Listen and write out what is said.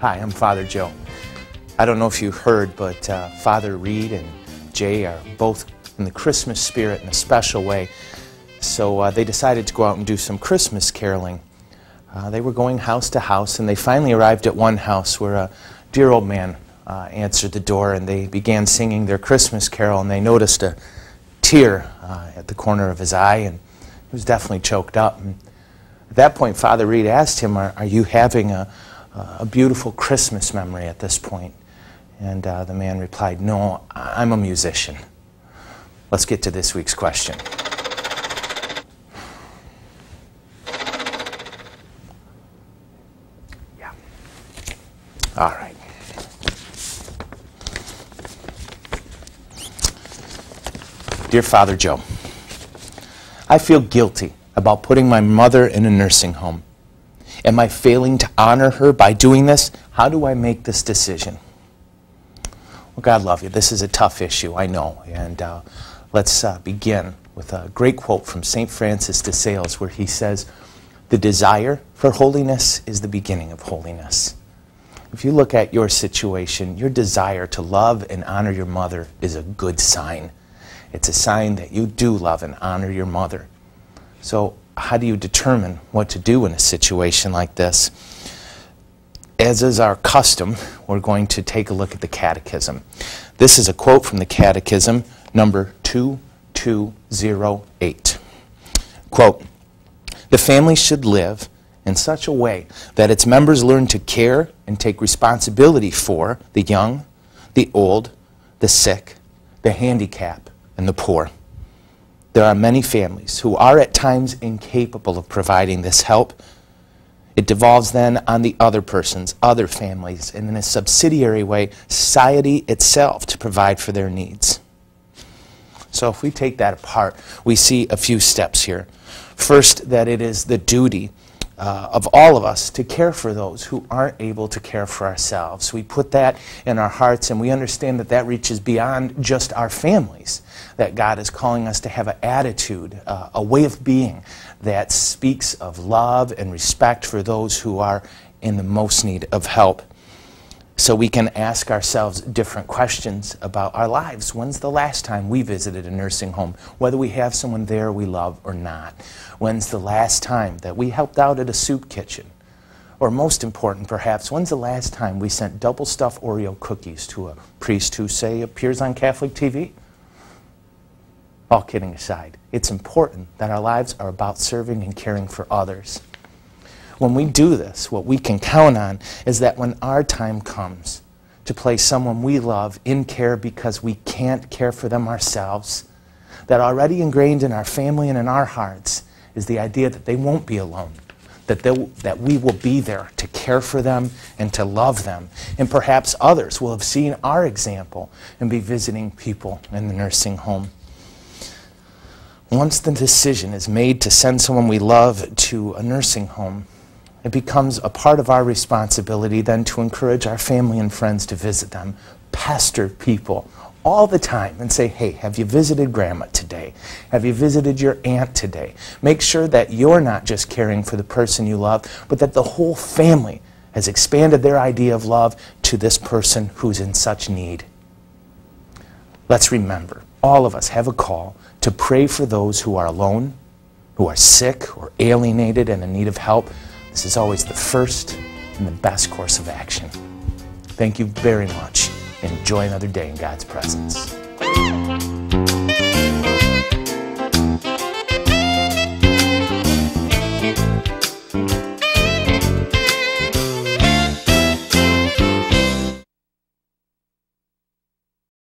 Hi, I'm Father Joe. I don't know if you heard, but Father Reed and Jay are both in the Christmas spirit in a special way. So they decided to go out and do some Christmas caroling. They were going house to house, and they finally arrived at one house where a dear old man answered the door, and they began singing their Christmas carol, and they noticed a tear at the corner of his eye, and he was definitely choked up. And at that point, Father Reed asked him, are you having a beautiful Christmas memory at this point? And the man replied, no, I'm a musician. Let's get to this week's question. Yeah. All right. Dear Father Joe, I feel guilty about putting my mother in a nursing home. Am I failing to honor her by doing this? How do I make this decision? Well, God love you. This is a tough issue, I know. And let's begin with a great quote from St. Francis de Sales, where he says, "The desire for holiness is the beginning of holiness." If you look at your situation, your desire to love and honor your mother is a good sign. It's a sign that you do love and honor your mother. So how do you determine what to do in a situation like this? As is our custom, we're going to take a look at the Catechism. This is a quote from the Catechism, number 2208. Quote, "The family should live in such a way that its members learn to care and take responsibility for the young, the old, the sick, the handicapped, and the poor. There are many families who are at times incapable of providing this help. It devolves then on the other persons, other families, and in a subsidiary way, society itself to provide for their needs." So if we take that apart, we see a few steps here. First, that it is the duty of all of us to care for those who aren't able to care for ourselves. We put that in our hearts, and we understand that that reaches beyond just our families, that God is calling us to have an attitude, a way of being that speaks of love and respect for those who are in the most need of help. So we can ask ourselves different questions about our lives. When's the last time we visited a nursing home, whether we have someone there we love or not? When's the last time that we helped out at a soup kitchen? Or most important, perhaps, when's the last time we sent double-stuffed Oreo cookies to a priest who, say, appears on Catholic TV? All kidding aside, it's important that our lives are about serving and caring for others. When we do this, what we can count on is that when our time comes to place someone we love in care because we can't care for them ourselves, that already ingrained in our family and in our hearts is the idea that they won't be alone, that we will be there to care for them and to love them. And perhaps others will have seen our example and be visiting people in the nursing home. Once the decision is made to send someone we love to a nursing home, it becomes a part of our responsibility then to encourage our family and friends to visit them, pester people all the time and say, hey, have you visited Grandma today? Have you visited your aunt today? Make sure that you're not just caring for the person you love, but that the whole family has expanded their idea of love to this person who's in such need. Let's remember, all of us have a call to pray for those who are alone, who are sick or alienated and in need of help. This is always the first and the best course of action. Thank you very much. Enjoy another day in God's presence.